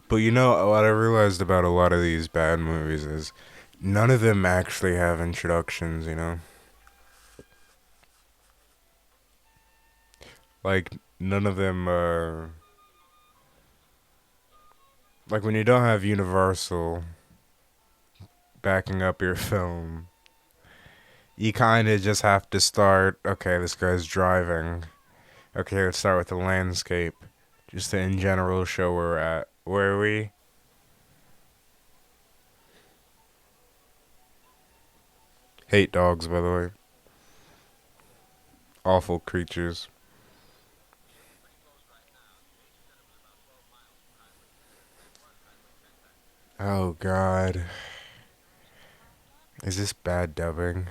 But you know, what I realized about a lot of these bad movies is none of them actually have introductions, you know? Like, none of them, like when you don't have Universal backing up your film, you kind of just have to start, okay, this guy's driving. Okay, let's start with the landscape. Just to in general show where we're at. Where are we? Hate dogs, by the way. Awful creatures. Oh god. Is this bad dubbing?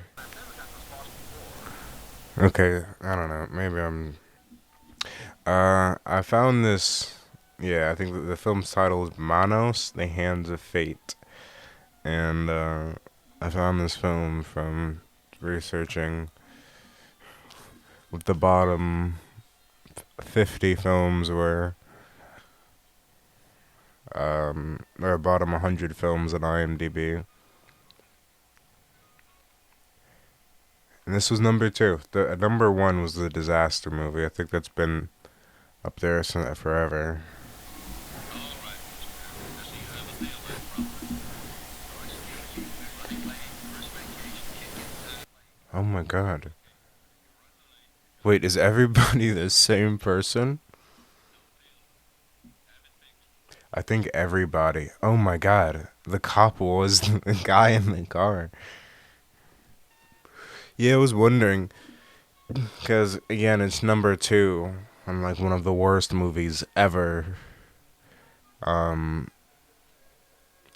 Okay, I don't know. Maybe I'm. I found this. Yeah, I think the film's title is Manos, The Hands of Fate. And, I found this film from researching what the bottom 50 films were. Or bottom 100 films on IMDb. And this was number two. The number one was the disaster movie. I think that's been up there since forever. Oh my god. Wait, is everybody the same person? I think everybody. Oh my god. The cop was the guy in the car. Yeah, I was wondering. Because, again, it's number two. And, like, one of the worst movies ever. Um,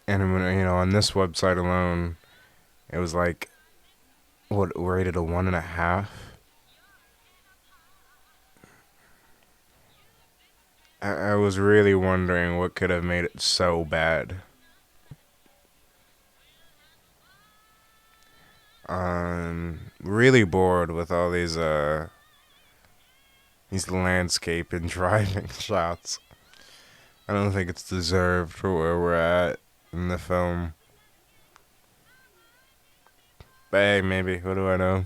and, you know, on this website alone, it was like, what, rated a 1.5? I was really wondering what could have made it so bad. Really bored with all these landscape and driving shots. I don't think it's deserved for where we're at in the film. But hey, maybe. What do I know?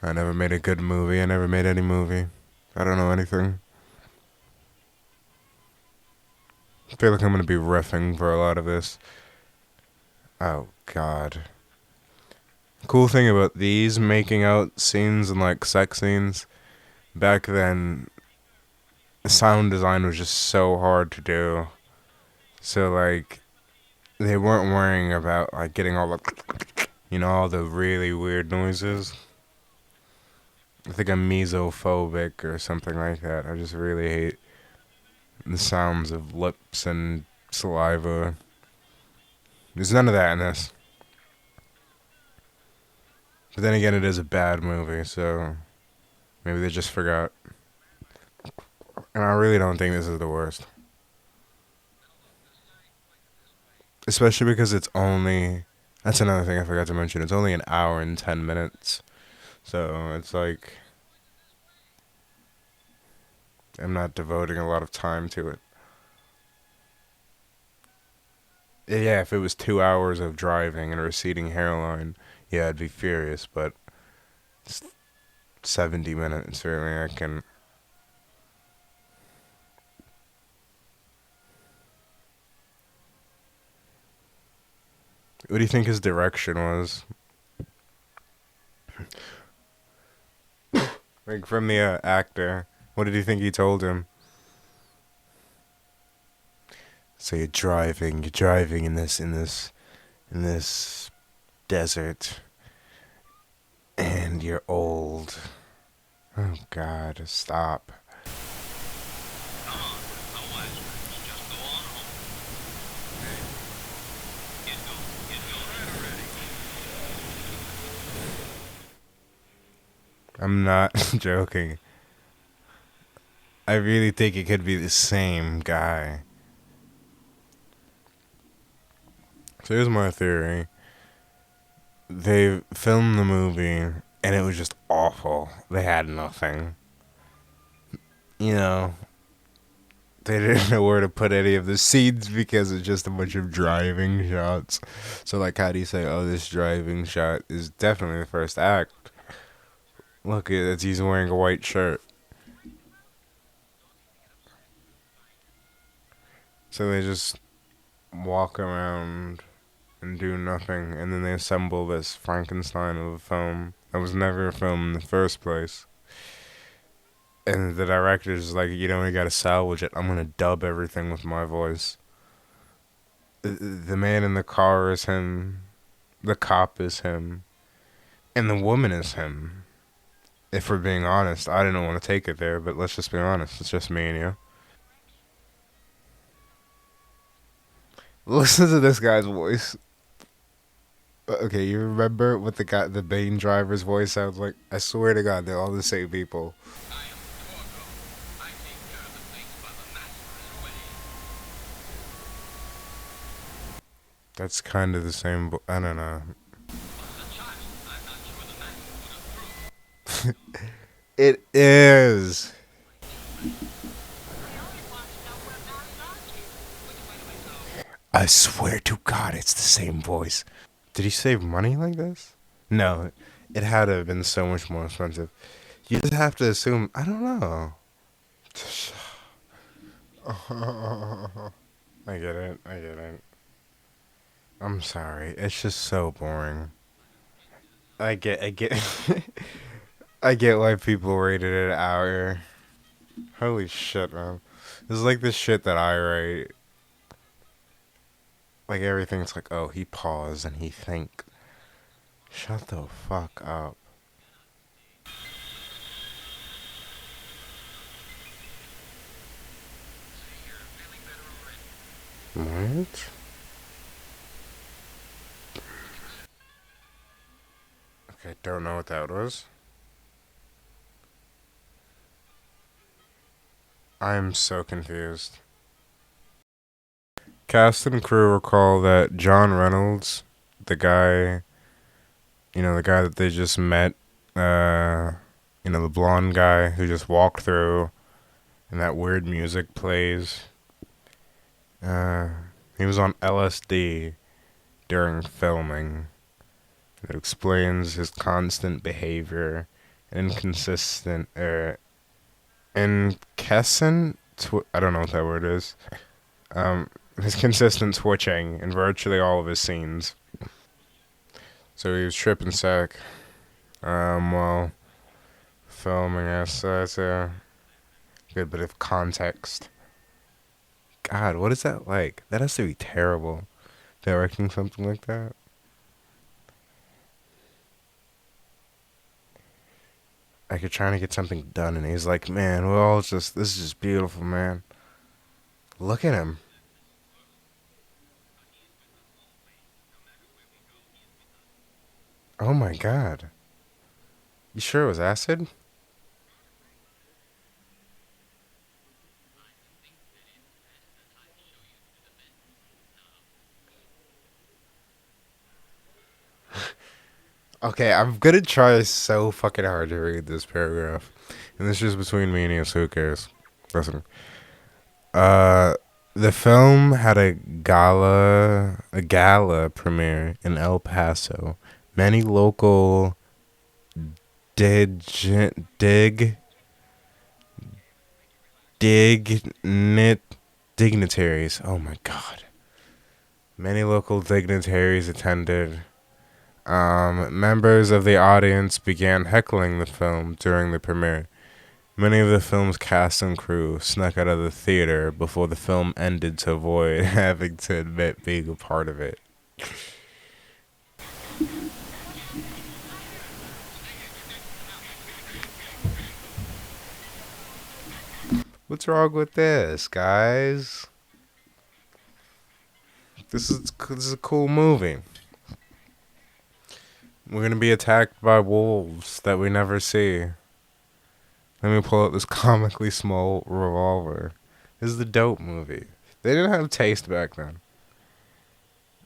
I never made a good movie. I never made any movie. I don't know anything. I feel like I'm gonna be riffing for a lot of this. Oh god. Cool thing about these making out scenes and like sex scenes, back then sound design was just so hard to do. So like they weren't worrying about like getting all the all the really weird noises. I think I'm mesophobic or something like that. I just really hate the sounds of lips and saliva. There's none of that in this. But then again, it is a bad movie, so maybe they just forgot. And I really don't think this is the worst. Especially because it's only. That's another thing I forgot to mention. It's only an hour and 10 minutes. So it's like. I'm not devoting a lot of time to it. Yeah, if it was 2 hours of driving and a receding hairline, yeah, I'd be furious. But it's 70 minutes, really. I can. What do you think his direction was? Like, from the actor. What did you think he told him? So you're driving in this desert, and you're old. Oh God, stop. I'm not joking. I really think it could be the same guy. So here's my theory. They filmed the movie and it was just awful. They had nothing. You know, they didn't know where to put any of the scenes because it's just a bunch of driving shots. So like, how do you say, oh, this driving shot is definitely the first act? Look, it's he's wearing a white shirt. So they just walk around and do nothing, and then they assemble this Frankenstein of a film that was never a film in the first place. And the director's like, you know, you gotta salvage it. I'm gonna dub everything with my voice. The man in the car is him. The cop is him. And the woman is him. If we're being honest, I didn't want to take it there, but let's just be honest. It's just me and you. Listen to this guy's voice. Okay, you remember what the main driver's voice sounds like? I swear to God, they're all the same people. That's kind of the same. I don't know. It is. I swear to God, it's the same voice. Did he save money like this? No, it had to have been so much more expensive. You just have to assume. I don't know. I get it. I get it. I'm sorry. It's just so boring. I get, I get why people rated it hour. Holy shit, man. This is like the shit that I write. Like everything's like, oh, he paused and he think. Shut the fuck up. What? Okay, don't know what that was. I'm so confused. Cast and crew recall that John Reynolds, the guy, the guy that they just met, uh, the blonde guy who just walked through and that weird music plays. Uh, he was on LSD during filming. It explains his constant behavior, inconsistent, incessant. I don't know what that word is. His consistent twitching in virtually all of his scenes. So he was tripping sack while filming us. So that's a good bit of context. God, what is that like? That has to be terrible, directing something like that. Like you're trying to get something done, and he's like, "Man, this is just beautiful, man. Look at him." Oh my God. You sure it was acid? Okay, I'm gonna try so fucking hard to read this paragraph. And this is between me and you, so who cares? Listen. Uh, the film had a gala premiere in El Paso. Many local dig, dig, dignitaries. Oh my God. Many local dignitaries attended. Members of the audience began heckling the film during the premiere. Many of the film's cast and crew snuck out of the theater before the film ended to avoid having to admit being a part of it. What's wrong with this, guys? This is a cool movie. We're gonna be attacked by wolves that we never see. Let me pull out this comically small revolver. This is the dope movie. They didn't have taste back then.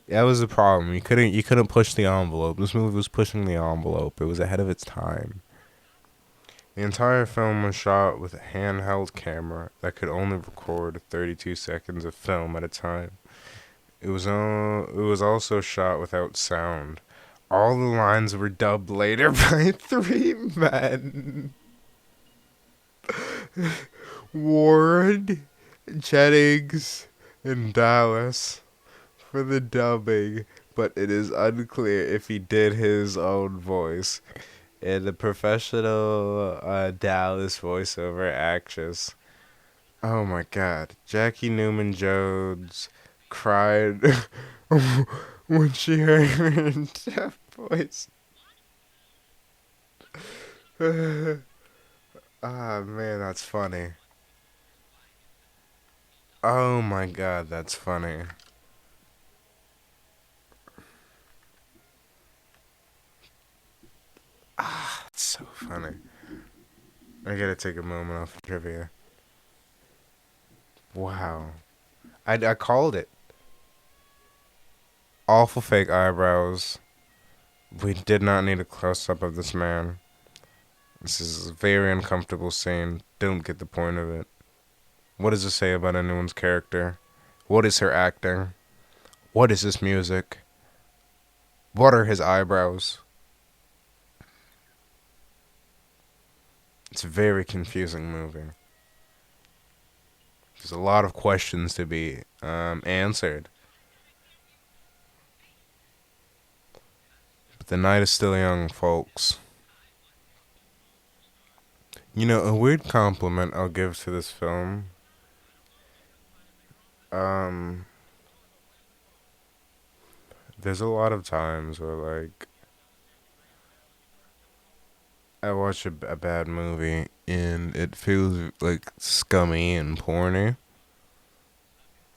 That was the problem. You couldn't push the envelope. This movie was pushing the envelope. It was ahead of its time. The entire film was shot with a handheld camera that could only record 32 seconds of film at a time. It was also shot without sound. All the lines were dubbed later by three men. Warren, Jennings, and Dallas for the dubbing, but it is unclear if he did his own voice. And the professional Dallas voiceover actress. Oh my god. Jackie Newman Jones cried when she heard her deaf voice. Ah, man, that's funny. Oh my god, that's funny. It's so funny. I gotta take a moment off the trivia. Wow. I called it. Awful fake eyebrows. We did not need a close up of this man. This is a very uncomfortable scene. Don't get the point of it. What does it say about anyone's character? What is her acting? What is his music? What are his eyebrows? It's a very confusing movie. There's a lot of questions to be answered. But the night is still young, folks. You know, a weird compliment I'll give to this film. Um, there's a lot of times where, like, I watch a bad movie and it feels like scummy and porny.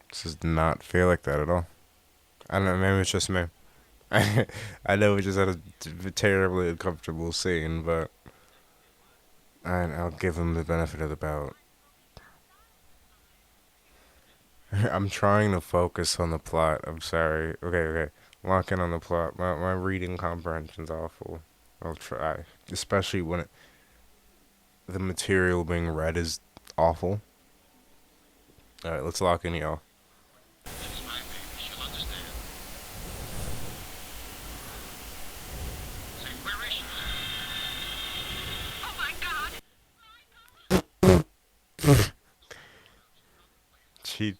This does not feel like that at all. I don't know, maybe it's just me. I know we just had a terribly uncomfortable scene, but I'll give him the benefit of the doubt. I'm trying to focus on the plot. I'm sorry. Okay, okay. Lock in on the plot. My reading comprehension's awful. I'll try. Especially when the material being read is awful. Alright, let's lock in, y'all. She.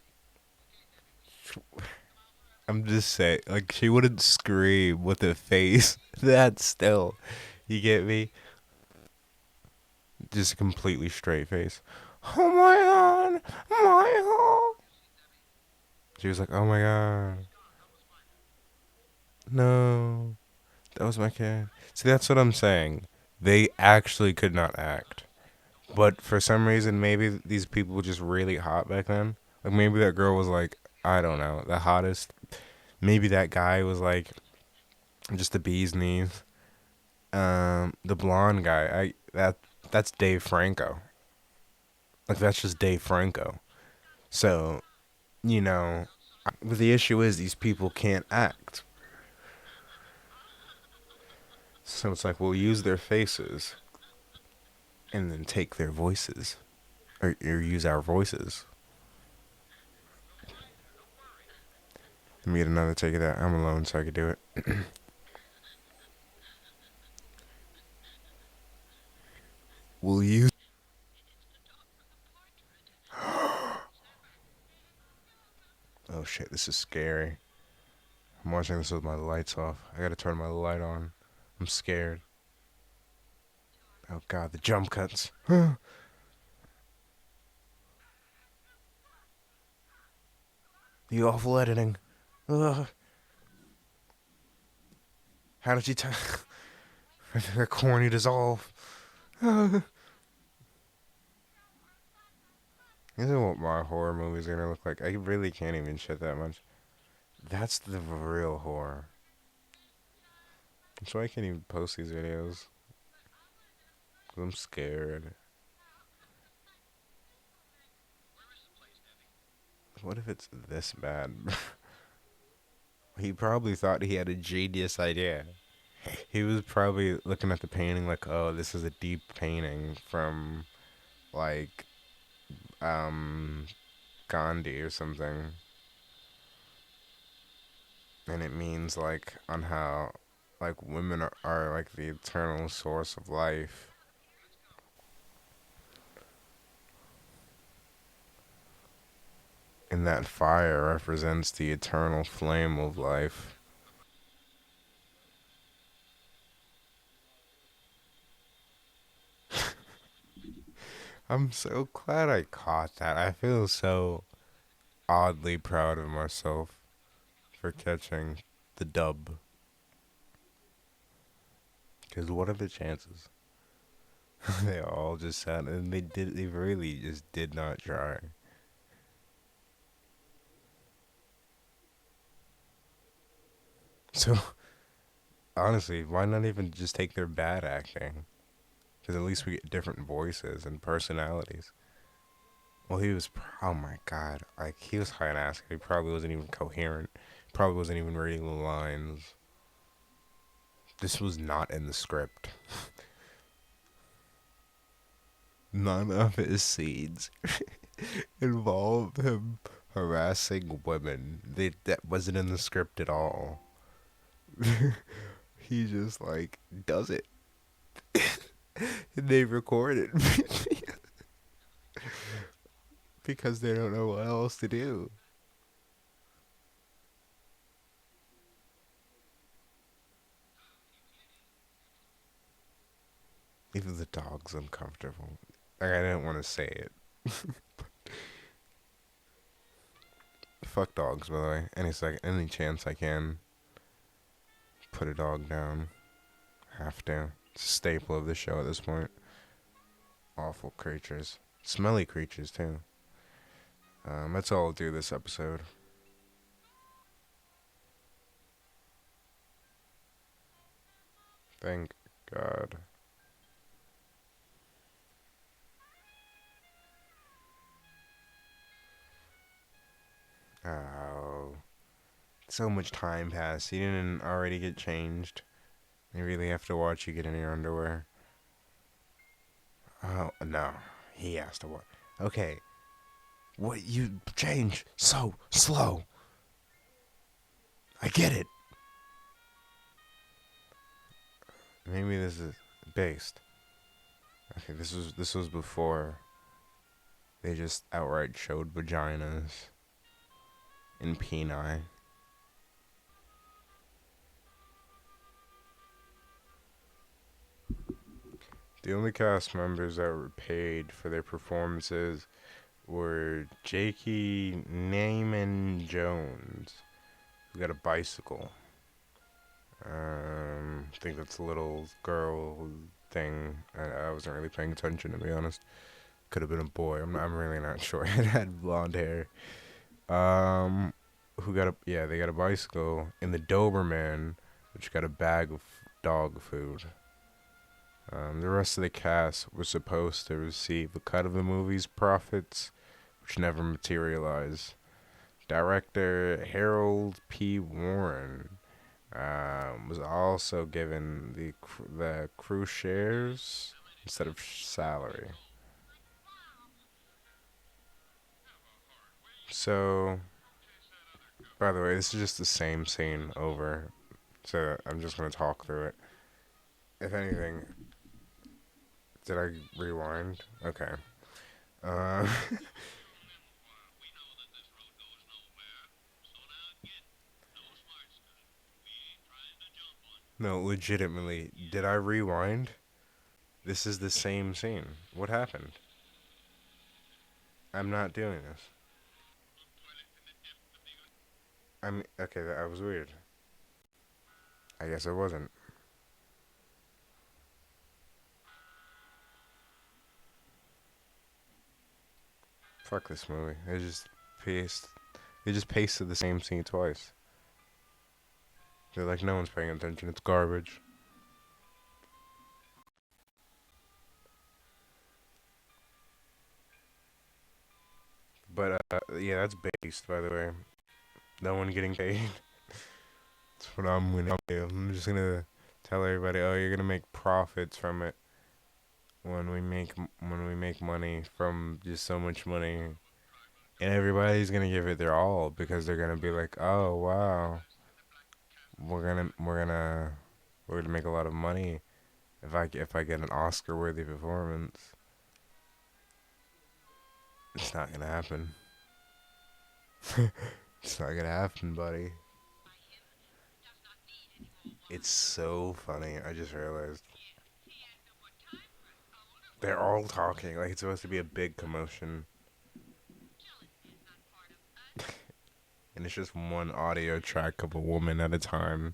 I'm just saying, like, she wouldn't scream with a face that still. You get me? Just a completely straight face. Oh my god! My god! She was like, oh my god. No. That was my kid. See, that's what I'm saying. They actually could not act. But for some reason, maybe these people were just really hot back then. Like, maybe that girl was like, I don't know, the hottest. Maybe that guy was like, just the bee's knees. The blonde guy, that's Dave Franco. Like, that's just Dave Franco. So, you know, but the issue is these people can't act. So it's like we'll use their faces and then take their voices. Or use our voices. Let me get another take of that. I'm alone so I could do it. We'll use. Oh shit, this is scary. I'm watching this with my lights off. I gotta turn my light on. I'm scared. Oh god, the jump cuts. The awful editing. Ugh. How did you tell? That corny dissolve. This is what my horror movies are gonna look like. I really can't even shit that much. That's the real horror. That's why I can't even post these videos. 'Cause I'm scared. What if it's this bad? He probably thought he had a genius idea. He was probably looking at the painting like, oh, this is a deep painting from like um Gandhi or something, and it means like on how like women are like the eternal source of life. And that fire represents the eternal flame of life. I'm so glad I caught that. I feel so oddly proud of myself for catching the dub. Because what are the chances? They all just sat and they really just did not try. So, honestly, why not even just take their bad acting? Because at least we get different voices and personalities. Well, oh my god, like, he was high and ass. He probably wasn't even coherent. Probably wasn't even reading the lines. This was not in the script. None of his scenes involve him harassing women. That wasn't in the script at all. He just, like, does it. And they record it because they don't know what else to do. Even the dog's uncomfortable. Like, I didn't want to say it. Fuck dogs, by the way. Any chance I can put a dog down. Have to. It's a staple of the show at this point. Awful creatures. Smelly creatures, too. That's all I'll do this episode. Thank God. Oh. So much time passed. You didn't already get changed. You really have to watch you get in your underwear. Oh, no. He has to watch. Okay. What, you change so slow? I get it. Maybe this is based. Okay, this was before they just outright showed vaginas in peni. The only cast members that were paid for their performances were Jakey Naaman Jones, who got a bicycle. I think that's a little girl thing. I wasn't really paying attention, to be honest. Could have been a boy. I'm really not sure. It had blonde hair. Um, who got a yeah? They got a bicycle, and the Doberman, which got a bag of dog food. The rest of the cast was supposed to receive a cut of the movie's profits, which never materialized. Director Harold P. Warren was also given the crew shares instead of salary. So, by the way, this is just the same scene over. So I'm just gonna talk through it. If anything, did I rewind? Okay. Uh, no, legitimately, did I rewind? This is the same scene. What happened? I'm not doing this. Okay, that was weird. I guess it wasn't. Fuck this movie. Paste. They just pasted the same scene twice. They're like, no one's paying attention. It's garbage. But yeah, that's based, by the way. No one getting paid. That's what I'm gonna do. I'm just gonna Tell everybody, oh, you're gonna make profits from it when we make money from just so much money, and everybody's gonna give it their all because they're gonna be like, oh wow, we're gonna make a lot of money if I get an Oscar worthy performance. It's not gonna happen. It's not gonna happen, buddy. It's so funny. I just realized they're all talking like it's supposed to be a big commotion, and it's just one audio track of a woman at a time.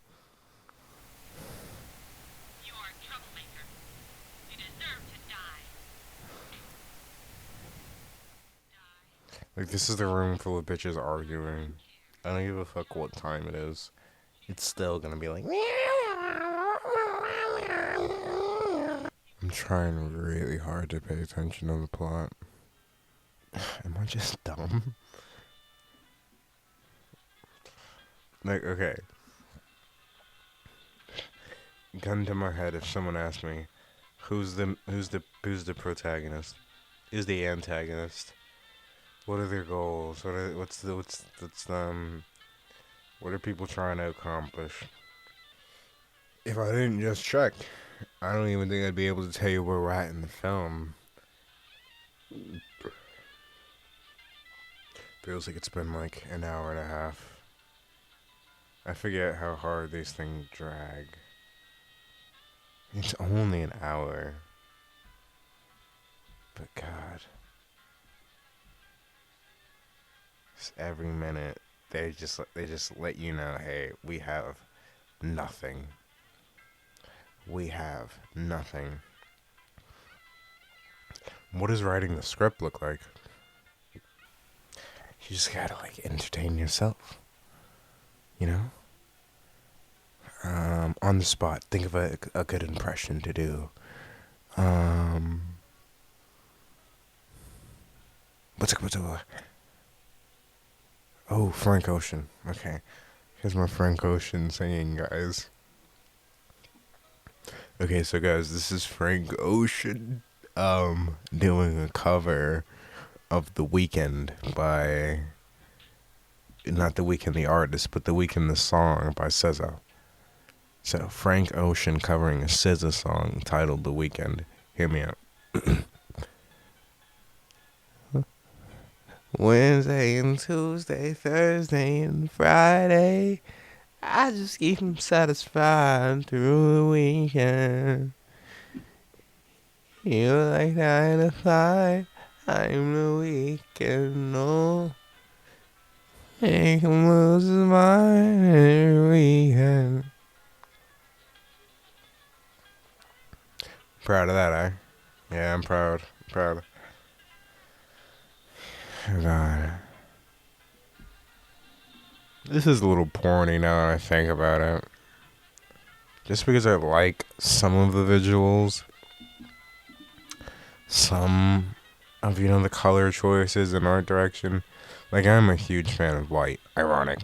Like this is the room full of bitches arguing. I don't give a fuck what time it is. It's still gonna be like. I'm trying really hard to pay attention to the plot. Am I just dumb? Like, okay. Gun to my head if someone asked me, who's the protagonist? Who's the antagonist? What are their goals? What are people trying to accomplish? If I didn't just check, I don't even think I'd be able to tell you where we're at in the film. Feels like it's been like an hour and a half. I forget how hard these things drag. It's only an hour. But God. Just every minute they just let you know, hey, we have nothing. We have nothing. What does writing the script look like? You just gotta like entertain yourself. You know? On the spot, think of a good impression to do. What's a Oh, Frank Ocean. Okay. Here's my Frank Ocean singing, guys. Okay, so guys, this is Frank Ocean doing a cover of The Weeknd by not The Weeknd the artist, but The Weeknd the song by SZA. So Frank Ocean covering a SZA song titled The Weeknd. Hear me out. Wednesday and Tuesday, Thursday and Friday, I just keep them satisfied through the weekend. You like 9 to 5, I'm the weekend, no. Make him lose his mind every weekend. Proud of that, eh? Yeah, I'm proud. Proud. Oh, God. This is a little porny now that I think about it. Just because I like some of the visuals, some of, the color choices and art direction. Like, I'm a huge fan of white. Ironic.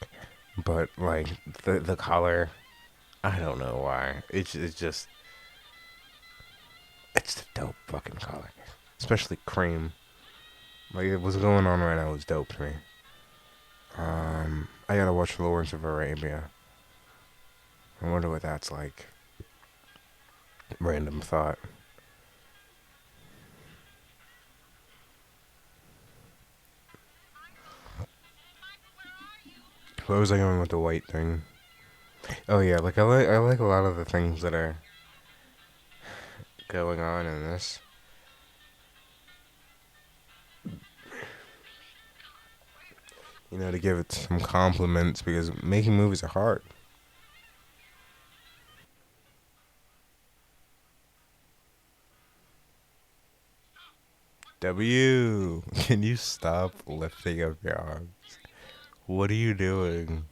But, like, the color, I don't know why. It's just, it's a dope fucking color. Especially cream. Like, what's going on right now is dope to me. I gotta watch Lawrence of Arabia. I wonder what that's like. Random thought. What was I going with the white thing? Oh yeah, like I like a lot of the things that are going on in this. To give it some compliments because making movies are hard. W, can you stop lifting up your arms? What are you doing?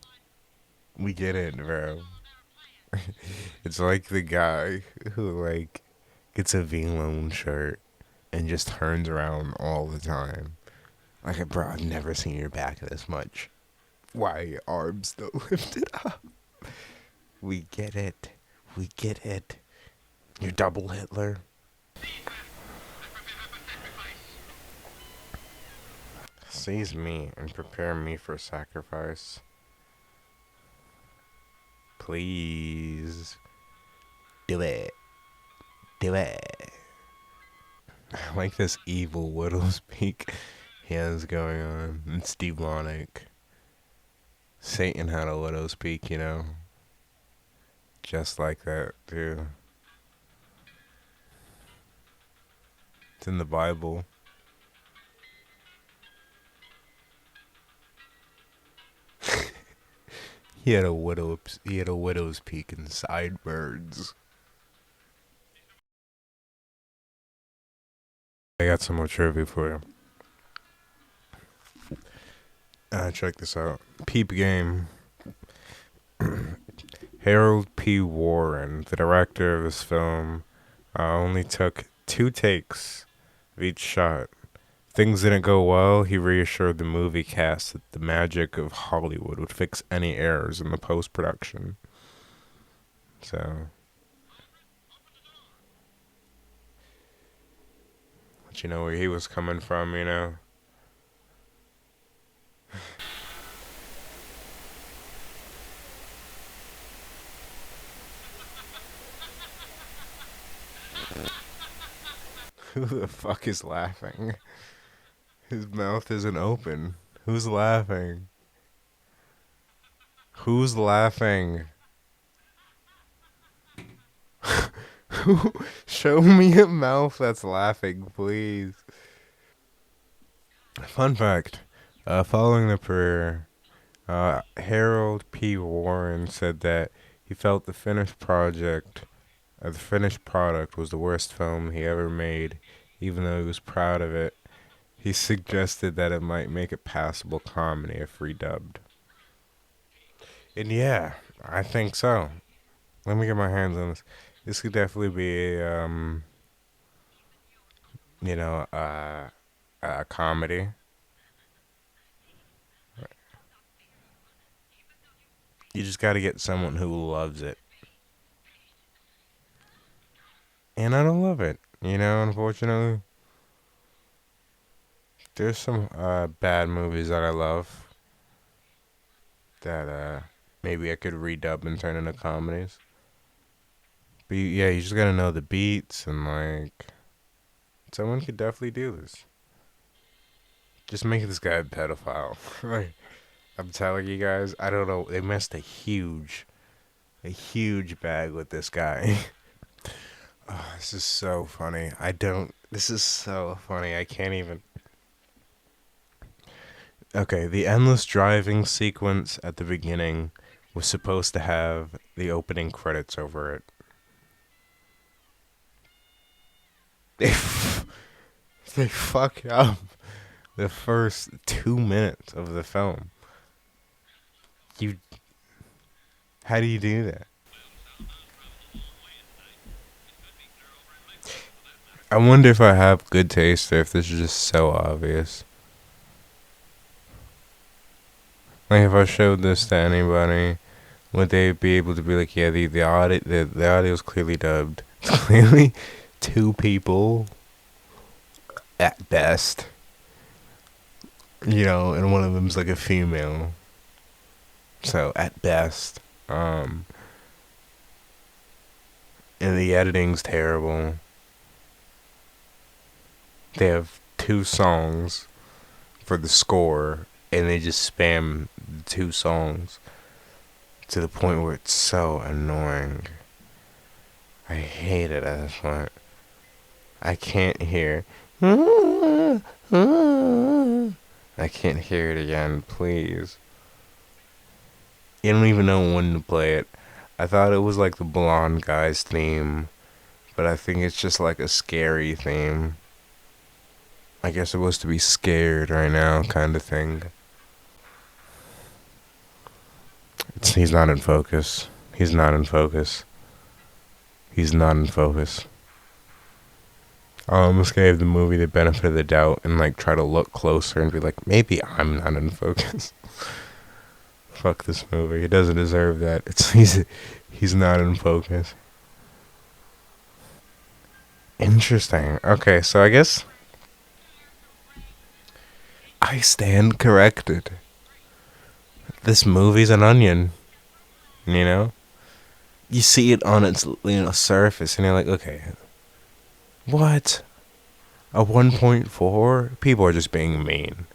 We get it, bro. It's like the guy who like gets a V-Lone shirt and just turns around all the time. Like, bro, I've never seen your back this much. Why are your arms still lifted up? We get it. We get it. You're double Hitler. Seize me and prepare me for sacrifice. Please. Do it. Do it. I like this evil widow's peak he has going on. It's demonic. Satan had a widow's peak, you know? Just like that, too. It's in the Bible. He had a widow's peak and sideburns. I got some more trivia for you. Check this out. Peep game. Harold P. Warren, the director of this film, only took 2 takes of each shot. Things didn't go well. He reassured the movie cast that the magic of Hollywood would fix any errors in the post-production. So, let you know where he was coming from, you know? Who the fuck is laughing? His mouth isn't open. Who's laughing? Who's laughing? Show me a mouth that's laughing, please. Fun fact. Following the prayer, Harold P. Warren said that he felt the finished product was the worst film he ever made, even though he was proud of it. He suggested that it might make it passable comedy if redubbed. And yeah, I think so. Let me get my hands on this. This could definitely be you know, a comedy. You just got to get someone who loves it. And I don't love it. You know, unfortunately. There's some bad movies that I love that maybe I could redub and turn into comedies. But yeah, you just gotta know the beats and like someone could definitely do this. Just make this guy a pedophile. Right. I'm telling you guys, I don't know. They missed a huge bag with this guy. Oh, this is so funny. This is so funny. I can't even. Okay, the endless driving sequence at the beginning was supposed to have the opening credits over it. They, they fuck up the first 2 minutes of the film. You, how do you do that? I wonder if I have good taste or if this is just so obvious. Like if I showed this to anybody, would they be able to be like, yeah, the audio is clearly dubbed. It's clearly 2 people at best. You know, and one of them's like a female. So at best, and the editing's terrible. They have 2 songs for the score, and they just spam the 2 songs to the point where it's so annoying. I hate it at this point. I can't hear. I can't hear it again, please. You don't even know when to play it. I thought it was like the blonde guy's theme, but I think it's just like a scary theme. I guess it was to be scared right now, kind of thing. He's not in focus. He's not in focus. He's not in focus. I almost gave the movie the benefit of the doubt and like try to look closer and be like, maybe I'm not in focus. Fuck this movie. He doesn't deserve that. He's not in focus. Interesting. Okay, so I guess I stand corrected. This movie's an onion, you know? You see it on its surface and you're like, okay, what? A 1.4? People are just being mean.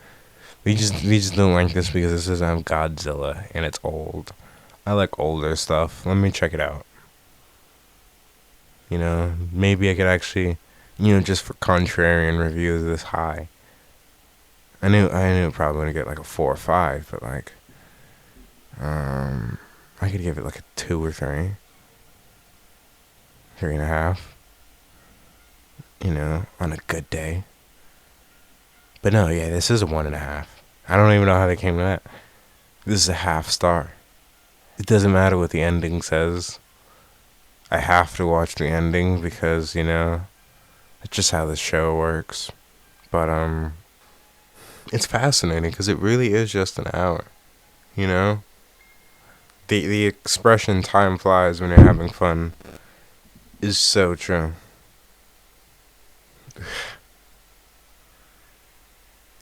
We just don't like this because this is Godzilla and it's old. I like older stuff. Let me check it out. Maybe I could actually, just for contrarian reviews this high. I knew it probably gonna get like a 4 or 5, but like, I could give it like a 2 or 3, 3.5. On a good day. But no, yeah, this is a 1.5. I don't even know how they came to that. This is a half star. It doesn't matter what the ending says. I have to watch the ending because it's just how the show works. But it's fascinating because it really is just an hour. You know, the expression "time flies when you're having fun" is so true.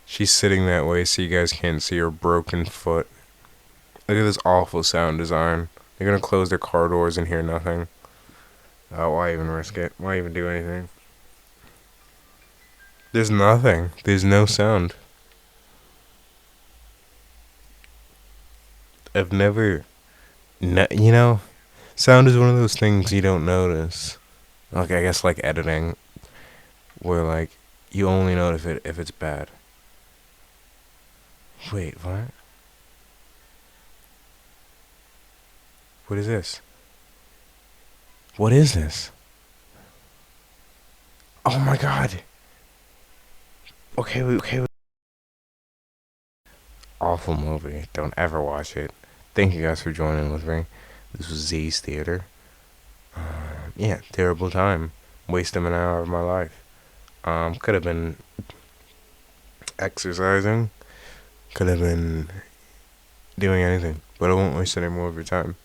She's sitting that way so you guys can't see her broken foot. Look at this awful sound design. They're gonna close their car doors and hear nothing. Why even risk it? Why even do anything? There's nothing. There's no sound. I've never. Sound is one of those things you don't notice. Like, I guess, like editing, where, like, you only notice it if it's bad. Wait, what? What is this? What is this? Oh my god. Okay. Awful movie. Don't ever watch it. Thank you guys for joining with me. This was Z's Theater. Yeah, terrible time. Wasting an hour of my life. Could have been exercising. Could have been doing anything. But I won't waste any more of your time.